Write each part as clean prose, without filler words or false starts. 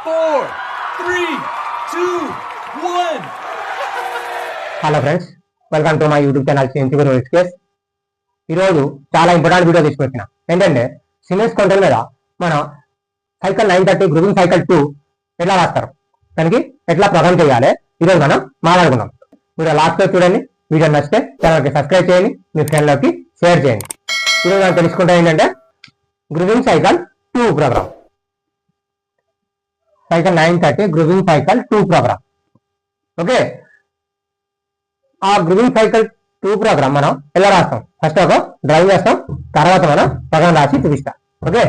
4, 3, 2, 1. Hello friends, welcome to my YouTube channel CNC SK's. ఈరోజు చాలా important video తీసుకొచ్చిన. ఏంటంటే సిమెన్స్ కంట్రోల్ మీద మన సైకిల్ 930 గ్రూపింగ్ సైకిల్ 2 ఎట్లా రాస్తారు, దానికి ఎట్లా ప్రోగ్రామ్ చేయాలి ఈరోజు మనం మాట్లాడుకుందాం. వీడియో లాస్ట్ లో చూడండి. వీడియో నచ్చితే ఛానల్కి సబ్స్క్రైబ్ చేయండి, మీ ఫ్రెండ్లకి షేర్ చేయండి. ఈరోజు మనం తెలుసుకుంటే ఏంటంటే grouping cycle 2 program, cycle 930 grouping cycle 2 program. Okay, ఆ గ్రూపింగ్ సైకిల్ 2 ప్రోగ్రామ్ మనం ఎలా రాస్తాం? ఫస్ట్ ఒక డ్రైవ్ చేస్తాం, తర్వాత మనం ప్రోగ్రామ్ రాసి చూపిస్తాం. ఓకే,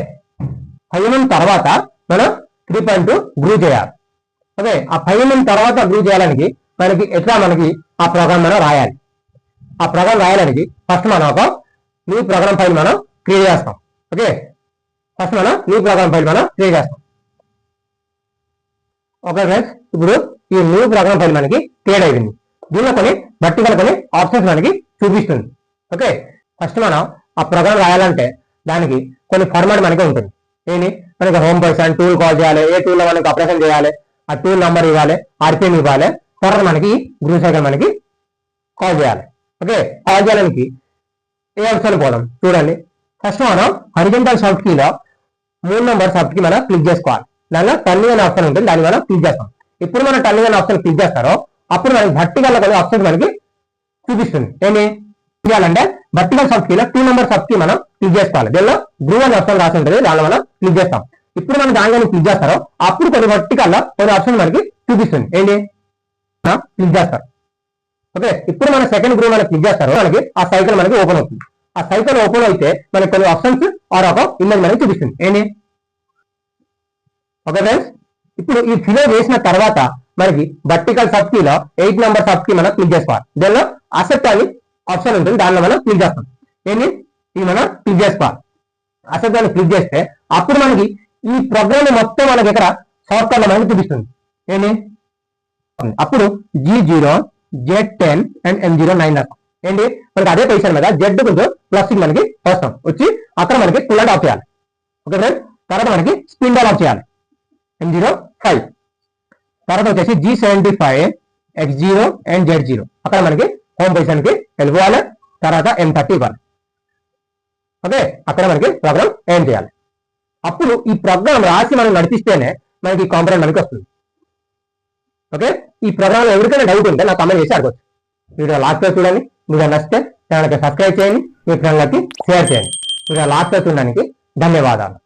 5 mm తర్వాత మనం 3.2 గ్రూ చేయాలి. ఓకే, ఆ 5 mm తర్వాత గ్రూ చేయడానికి మనకి ఎట్లా ఆ ప్రోగ్రామ్ మనం రాయాలి. ఆ ప్రోగ్రామ్ రాయడానికి ఫస్ట్ మనం ఒక న్యూ ప్రోగ్రామ్ ఫైల్ మనం క్రియేట్ చేస్తాం. ఓకే, ఫస్ట్ మనం న్యూ ప్రోగ్రామ్ ఫైల్ మనం క్రియేట్ చేస్తాం. ఓకే ఫ్రెండ్స్, ఇప్పుడు ఈ న్యూ ప్రోగ్రామ్ ఫైల్ మనకి క్రియేట్ అయింది. దీనిలో కొన్ని వర్టికల్ కొన్ని ఆప్షన్స్ మనకి చూపిస్తుంది. ఓకే, ఫస్ట్ మనం ఆ ప్రోగ్రామ్ రాయాలంటే దానికి కొన్ని ఫార్మాట్ మనకి ఉంటుంది. ఏంటి, మనకి హోమ్ పర్సన్ టూల్ కాల్ చేయాలి, ఏ టూల్లో మనకి ఆపరేషన్ చేయాలి, ఆ టూల్ నెంబర్ ఇవ్వాలి, ఆర్పిఎం ఇవ్వాలి, తర్వాత మనకి గ్రూ సైకిల్ మనకి కాల్ చేయాలి. ఓకే, కాల్ చేయడానికి ఏ ఆప్షన్ పోదాం చూడండి. ఫస్ట్ మనం హారిజాంటల్ షార్ట్ కీలో 3 నెంబర్ షార్ట్ కీ మనం క్లిక్ చేసుకోవాలి. దానిలో టర్నింగ్ అనే ఆప్షన్ ఉంటుంది, దాన్ని మనం క్లిక్ చేస్తాం. ఇప్పుడు మనం టర్నింగ్ అనే ఆప్షన్ క్లిక్ చేస్తారో అప్పుడు మనకి వర్టికల్ కొన్ని ఆప్షన్స్ మనకి చూపిస్తుంది. ఏమి చేయాలంటే వర్టికల్ సబ్ కీలో 2 నెంబర్ సబ్ కీ మనం క్లిక్ చేసుకోవాలి. దీనిలో గ్రూ అనే ఆప్షన్ రాసి ఉంటుంది, దానిలో మనం క్లిక్ చేస్తాం. ఇప్పుడు మనం దానిలో క్లిక్ చేస్తారో అప్పుడు కొన్ని వర్టికల్ లో కొన్ని ఆప్షన్ మనకి చూపిస్తుంది. ఏంటి, క్లిక్ చేస్తారు. ఓకే, ఇప్పుడు మన సెకండ్ గ్రూ మనం క్లిక్ చేస్తారో మనకి ఆ సైకిల్ మనకి ఓపెన్ అవుతుంది. ఆ సైకిల్ ఓపెన్ అయితే మనకి కొన్ని ఆప్షన్స్ ఆర్ ఒక ఇమేజ్ మనకి చూపిస్తుంది. ఏంటి, ఓకే ఫ్రెండ్స్, ఇప్పుడు ఈ ఫిలో వేసిన తర్వాత మనకి వర్టికల్ సబ్ కీలో 8 నెంబర్ సబ్ కీ మనం క్లిక్ చేసుకోవాలి. దీనిలో అసెప్ట్ అని ఆప్షన్ ఉంటుంది, దానిలో మనం క్లిక్ చేస్తాం. ఏంటి, ఇది మనం క్లిక్ చేసుకోవాలి. అసెప్ట్ అని క్లిక్ చేస్తే అప్పుడు మనకి ఈ ప్రోగ్రామ్ మొత్తం మనకి ఇక్కడ షార్ట్ కట్ లో మనకి చూపిస్తుంది. ఏంటి, అప్పుడు G0, Z10 అండ్ M09 రాస్తాం. ఏంటి, మనకి అదే పొజిషన్ మీద జెడ్ కొంచెం ప్లస్ మనకి వస్తాం, వచ్చి అక్కడ మనకి ఫుల్ అండ్ ఆఫ్ చేయాలి. ఓకే ఫ్రెండ్స్, తర్వాత మనకి స్పిన్ బాల్ ఆఫ్ చేయాలి. M05 తర్వాత వచ్చేసి G75, X0 అండ్ Z0 అక్కడ మనకి హోమ్ పొజిషన్ కి వెళ్ళిపోవాలి. తర్వాత M30 ఇవ్వాలి. ఓకే, అక్కడ మనకి ప్రోగ్రామ్ ఏం చేయాలి. అప్పుడు ఈ ప్రోగ్రామ్ రాసి మనం నడిపిస్తేనే మనకి కాంపోనెంట్ మనకి వస్తుంది. ఓకే, ఈ ప్రోగ్రామ్ ఎవరికైనా డౌట్ ఉంటే నాకు కామెంట్ చేసి అడగచ్చు. వీడియో లాస్ట్ లో చూడండి. మీరు నచ్చితే ఛానల్కి సబ్స్క్రైబ్ చేయండి, మీ ఫ్రెండ్లకి షేర్ చేయండి. వీడియో లాస్ట్ లో చూడడానికి ధన్యవాదాలు.